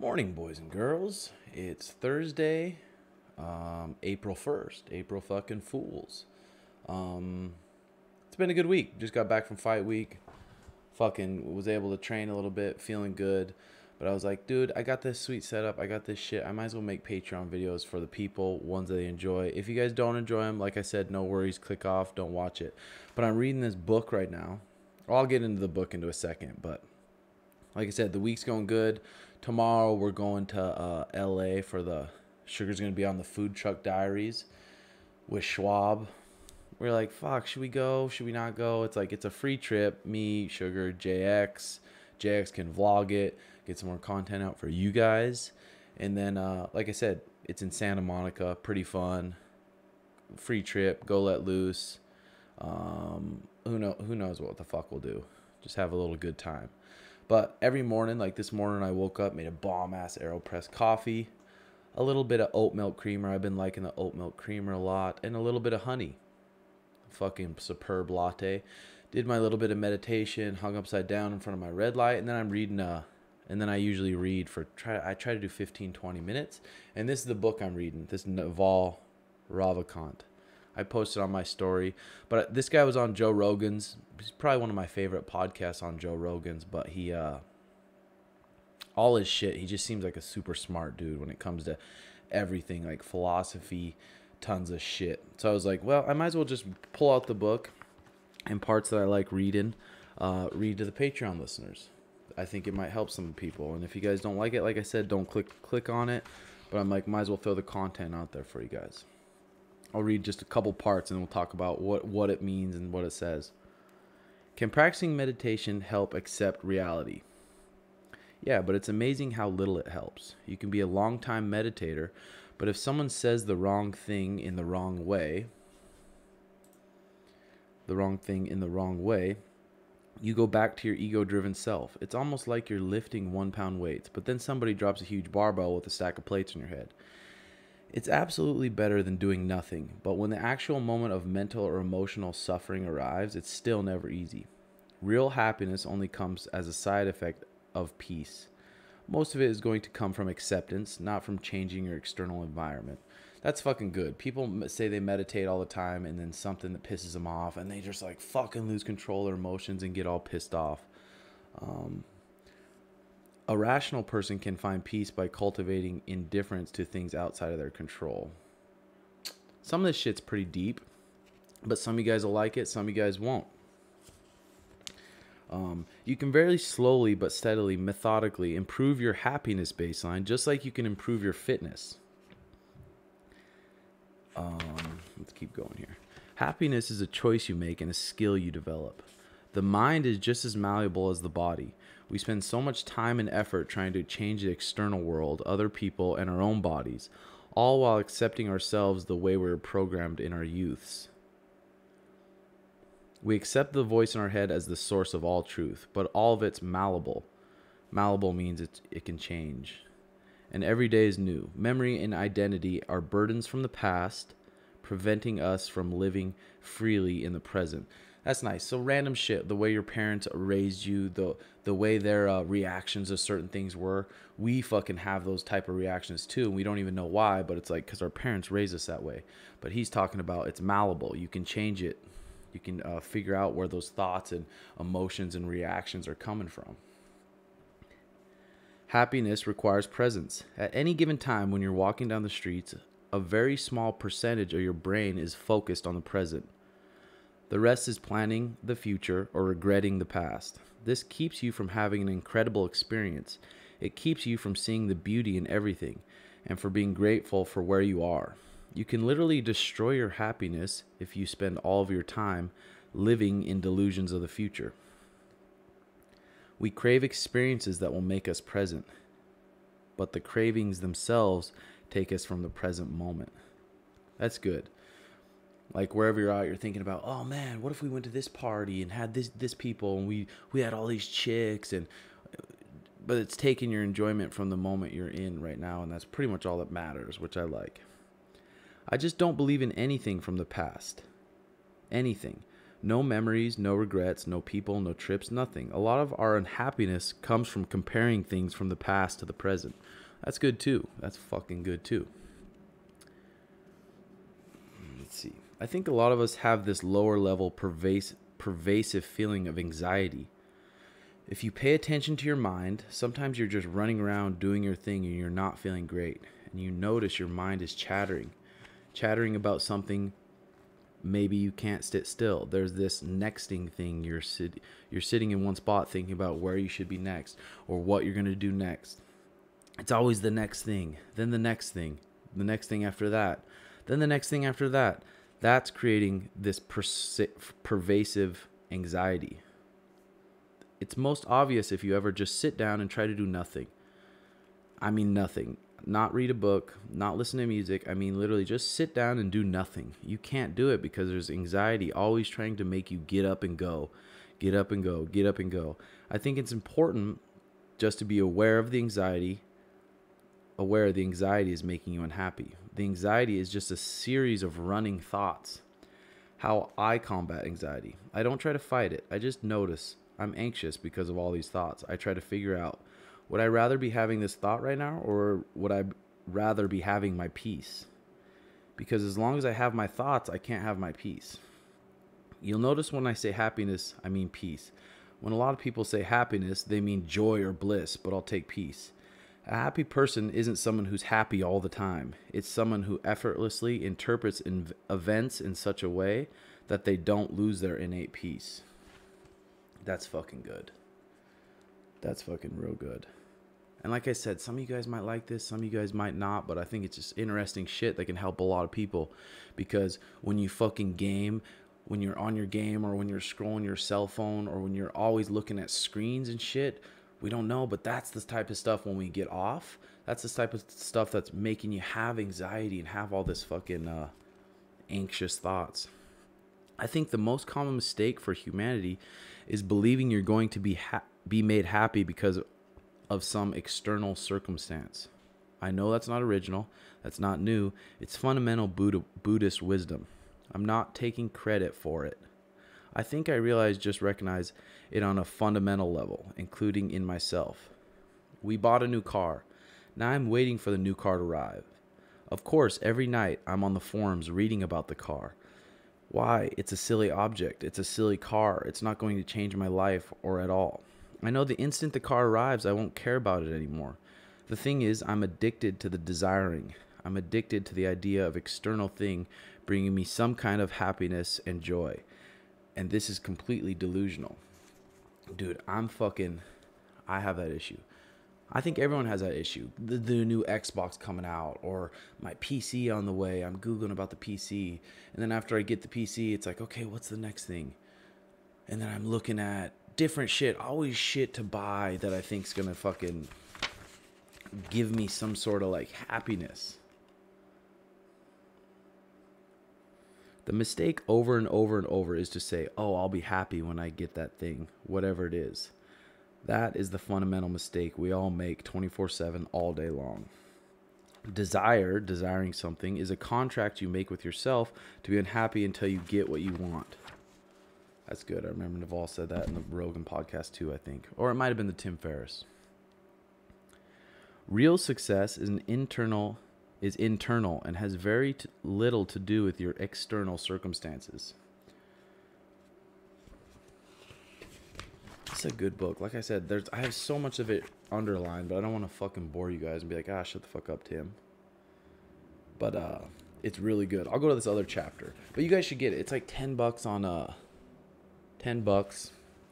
Morning, boys and girls. It's Thursday, April 1st. April fucking Fools. It's been a good week. Just got back from fight week. Fucking was able to train a little bit, feeling good. But I was like, dude, I got this sweet setup. I got this shit. I might as well make Patreon videos for the people, ones that they enjoy. If you guys don't enjoy them, like I said, no worries. Click off. Don't watch it. But I'm reading this book right now. I'll get into the book into a second, but like I said, the week's going good. Tomorrow we're going to LA for the Sugar's going to be on the Food Truck Diaries with Schwab. We're like, fuck, should we go? Should we not go? It's like, it's a free trip. Me, Sugar, JX. JX can vlog it, get some more content out for you guys. And then, like I said, it's in Santa Monica. Pretty fun. Free trip. Go let loose. Who knows what the fuck we'll do. Just have a little good time. But every morning, like this morning, I woke up, made a bomb-ass AeroPress coffee, a little bit of oat milk creamer. I've been liking the oat milk creamer a lot, and a little bit of honey. Fucking superb latte. Did my little bit of meditation, hung upside down in front of my red light, and then I'm reading, and then I usually read I try to do 15-20 minutes, and this is the book I'm reading, this Naval Ravikant. I posted on my story, but this guy was on Joe Rogan's. He's probably one of my favorite podcasts on Joe Rogan's, but he, all his shit, he just seems like a super smart dude when it comes to everything, like philosophy, tons of shit. So I was like, well, I might as well just pull out the book and parts that I like reading, read to the Patreon listeners. I think it might help some people, and if you guys don't like it, like I said, don't click on it, but I'm like, might as well throw the content out there for you guys. I'll read just a couple parts and we'll talk about what it means and what it says. Can practicing meditation help accept reality? Yeah, but it's amazing how little it helps. You can be a long-time meditator, but if someone says the wrong thing in the wrong way, you go back to your ego-driven self. It's almost like you're lifting 1-pound weights, but then somebody drops a huge barbell with a stack of plates on your head. It's absolutely better than doing nothing, but when the actual moment of mental or emotional suffering arrives, it's still never easy. Real happiness only comes as a side effect of peace. Most of it is going to come from acceptance, not from changing your external environment. That's fucking good. People say they meditate all the time and then something that pisses them off and they just like fucking lose control of their emotions and get all pissed off. A rational person can find peace by cultivating indifference to things outside of their control. Some of this shit's pretty deep, but some of you guys will like it, some of you guys won't. You can very slowly but steadily, methodically improve your happiness baseline, just like you can improve your fitness. Let's keep going here. Happiness is a choice you make and a skill you develop. The mind is just as malleable as the body. We spend so much time and effort trying to change the external world, other people, and our own bodies, all while accepting ourselves the way we were programmed in our youths. We accept the voice in our head as the source of all truth, but all of it's malleable. Malleable means it can change. And every day is new. Memory and identity are burdens from the past, preventing us from living freely in the present. That's nice. So random shit, the way your parents raised you, the way their reactions to certain things were, we fucking have those type of reactions too. And we don't even know why, but it's like because our parents raised us that way. But he's talking about it's malleable. You can change it. You can figure out where those thoughts and emotions and reactions are coming from. Happiness requires presence. At any given time when you're walking down the streets, a very small percentage of your brain is focused on the present. The rest is planning the future or regretting the past. This keeps you from having an incredible experience. It keeps you from seeing the beauty in everything and for being grateful for where you are. You can literally destroy your happiness if you spend all of your time living in delusions of the future. We crave experiences that will make us present, but the cravings themselves take us from the present moment. That's good. Like wherever you're at, you're thinking about, oh man, what if we went to this party and had this people and we had all these chicks, but it's taking your enjoyment from the moment you're in right now, and that's pretty much all that matters, which I like. I just don't believe in anything from the past. Anything. No memories, no regrets, no people, no trips, nothing. A lot of our unhappiness comes from comparing things from the past to the present. That's good too. That's fucking good too. Let's see. I think a lot of us have this lower level pervasive feeling of anxiety. If you pay attention to your mind, sometimes you're just running around doing your thing and you're not feeling great. And you notice your mind is chattering about something. Maybe you can't sit still. There's this nexting thing. You're sitting in one spot thinking about where you should be next or what you're going to do next. It's always the next thing, then the next thing, the next thing after that, then the next thing after that. That's creating this pervasive anxiety. It's most obvious if you ever just sit down and try to do nothing. I mean nothing. Not read a book, not listen to music. I mean literally just sit down and do nothing. You can't do it because there's anxiety always trying to make you get up and go. Get up and go, get up and go. I think it's important just to be aware of the anxiety. Aware the anxiety is making you unhappy. The anxiety is just a series of running thoughts. How I combat anxiety. I don't try to fight it. I just notice I'm anxious because of all these thoughts. I try to figure out, would I rather be having this thought right now or would I rather be having my peace? Because as long as I have my thoughts, I can't have my peace. You'll notice when I say happiness, I mean peace. When a lot of people say happiness, they mean joy or bliss, but I'll take peace. A happy person isn't someone who's happy all the time. It's someone who effortlessly interprets events in such a way that they don't lose their innate peace. That's fucking good. That's fucking real good. And like I said, some of you guys might like this, some of you guys might not, but I think it's just interesting shit that can help a lot of people. Because when you fucking game, when you're on your game or when you're scrolling your cell phone or when you're always looking at screens and shit, we don't know, but that's the type of stuff when we get off. That's the type of stuff that's making you have anxiety and have all this fucking anxious thoughts. I think the most common mistake for humanity is believing you're going to be made happy because of some external circumstance. I know that's not original. That's not new. It's fundamental Buddhist wisdom. I'm not taking credit for it. I think I recognize it on a fundamental level, including in myself. We bought a new car. Now I'm waiting for the new car to arrive. Of course, every night I'm on the forums reading about the car. Why? It's a silly object. It's a silly car. It's not going to change my life or at all. I know the instant the car arrives, I won't care about it anymore. The thing is, I'm addicted to the desiring. I'm addicted to the idea of external thing bringing me some kind of happiness and joy. And this is completely delusional. Dude, I have that issue. I think everyone has that issue. The new Xbox coming out or my PC on the way. I'm Googling about the PC. And then after I get the PC, it's like, okay, what's the next thing? And then I'm looking at different shit, always shit to buy that I think's going to fucking give me some sort of like happiness. The mistake over and over and over is to say, oh, I'll be happy when I get that thing, whatever it is. That is the fundamental mistake we all make 24/7 all day long. Desiring something, is a contract you make with yourself to be unhappy until you get what you want. That's good. I remember Naval said that in the Rogan podcast too, I think. Or it might have been the Tim Ferriss. Real success is internal and has very little to do with your external circumstances. It's a good book. Like I said, I have so much of it underlined, but I don't want to fucking bore you guys and be like, shut the fuck up, Tim. But it's really good. I'll go to this other chapter. But you guys should get it. It's like $10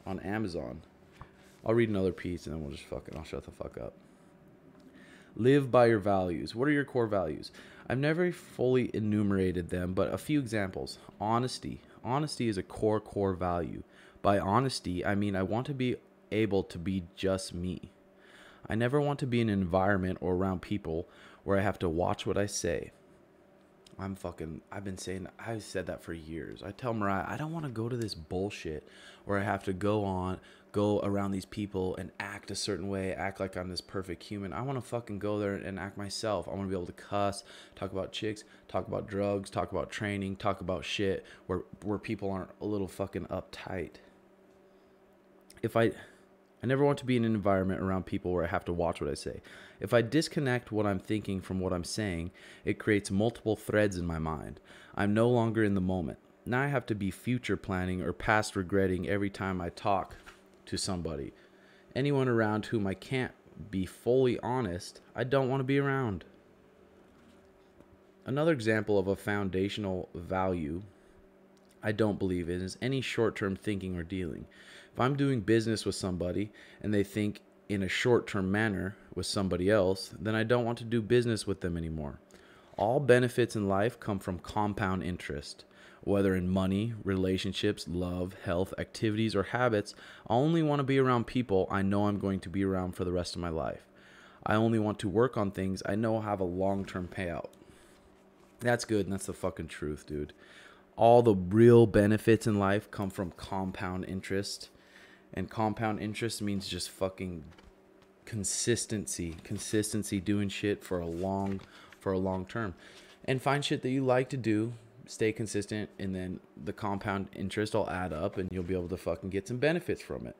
on Amazon. I'll read another piece and then I'll shut the fuck up. Live by your values. What are your core values? I've never fully enumerated them, but a few examples. Honesty. Honesty is a core value. By honesty, I mean I want to be able to be just me. I never want to be in an environment or around people where I have to watch what I say. I've been saying, I've said that for years. I tell Mariah, I don't want to go to this bullshit where I have to go around these people and act a certain way, act like I'm this perfect human. I want to fucking go there and act myself. I want to be able to cuss, talk about chicks, talk about drugs, talk about training, talk about shit where people aren't a little fucking uptight. I never want to be in an environment around people where I have to watch what I say. If I disconnect what I'm thinking from what I'm saying, it creates multiple threads in my mind. I'm no longer in the moment. Now I have to be future planning or past regretting every time I talk to somebody. Anyone around whom I can't be fully honest, I don't want to be around. Another example of a foundational value I don't believe in is any short-term thinking or dealing. If I'm doing business with somebody and they think in a short-term manner with somebody else, then I don't want to do business with them anymore. All benefits in life come from compound interest. Whether in money, relationships, love, health, activities, or habits, I only want to be around people I know I'm going to be around for the rest of my life. I only want to work on things I know have a long-term payout. That's good, and that's the fucking truth, dude. All the real benefits in life come from compound interest. And compound interest means just fucking consistency doing shit for a long term. And find shit that you like to do, stay consistent, and then the compound interest will add up and you'll be able to fucking get some benefits from it.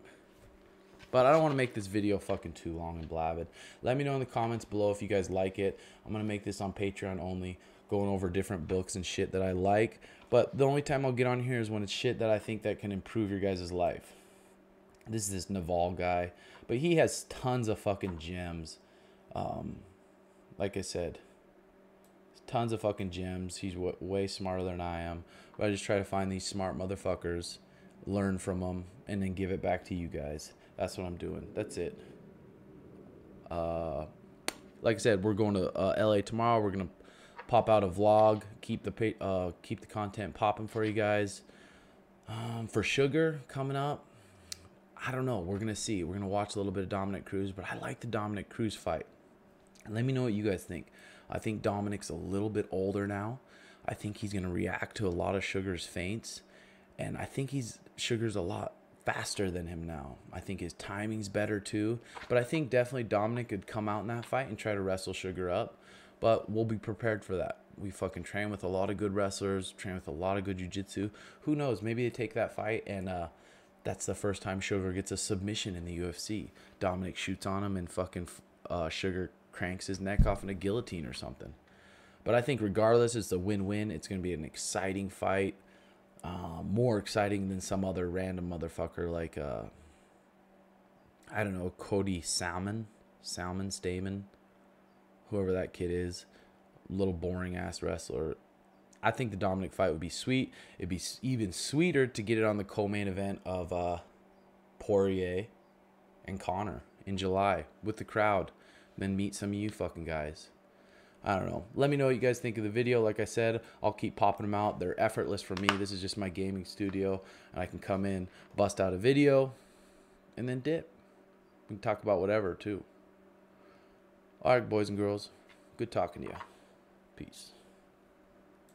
But I don't want to make this video fucking too long and blabbed. Let me know in the comments below if you guys like it. I'm going to make this on Patreon only, going over different books and shit that I like. But the only time I'll get on here is when it's shit that I think that can improve your guys' life. This is this Naval guy, but he has tons of fucking gems. Like I said, tons of fucking gems. He's way smarter than I am. But I just try to find these smart motherfuckers, learn from them, and then give it back to you guys. That's what I'm doing. That's it. Like I said, we're going to LA tomorrow. We're gonna pop out a vlog. Keep the content popping for you guys. For Sugar coming up, I don't know. We're gonna see. We're gonna watch a little bit of Dominic Cruz, but I like the Dominic Cruz fight. And let me know what you guys think. I think Dominic's a little bit older now. I think he's gonna react to a lot of Sugar's feints, and I think Sugar's a lot faster than him now. I think his timing's better too. But I think definitely Dominic could come out in that fight and try to wrestle Sugar up. But we'll be prepared for that. We fucking train with a lot of good wrestlers, train with a lot of good jiu-jitsu. Who knows? Maybe they take that fight and that's the first time Sugar gets a submission in the UFC. Dominic shoots on him and fucking Sugar cranks his neck off in a guillotine or something. But I think regardless, it's a win-win. It's going to be an exciting fight. More exciting than some other random motherfucker like, I don't know, Cody Stamen, whoever that kid is. Little boring-ass wrestler. I think the Dominic fight would be sweet. It'd be even sweeter to get it on the co-main event of Poirier and Conor in July with the crowd. Then meet some of you fucking guys. I don't know. Let me know what you guys think of the video. Like I said, I'll keep popping them out. They're effortless for me. This is just my gaming studio. And I can come in, bust out a video, and then dip. We can talk about whatever, too. All right, boys and girls. Good talking to you. Peace.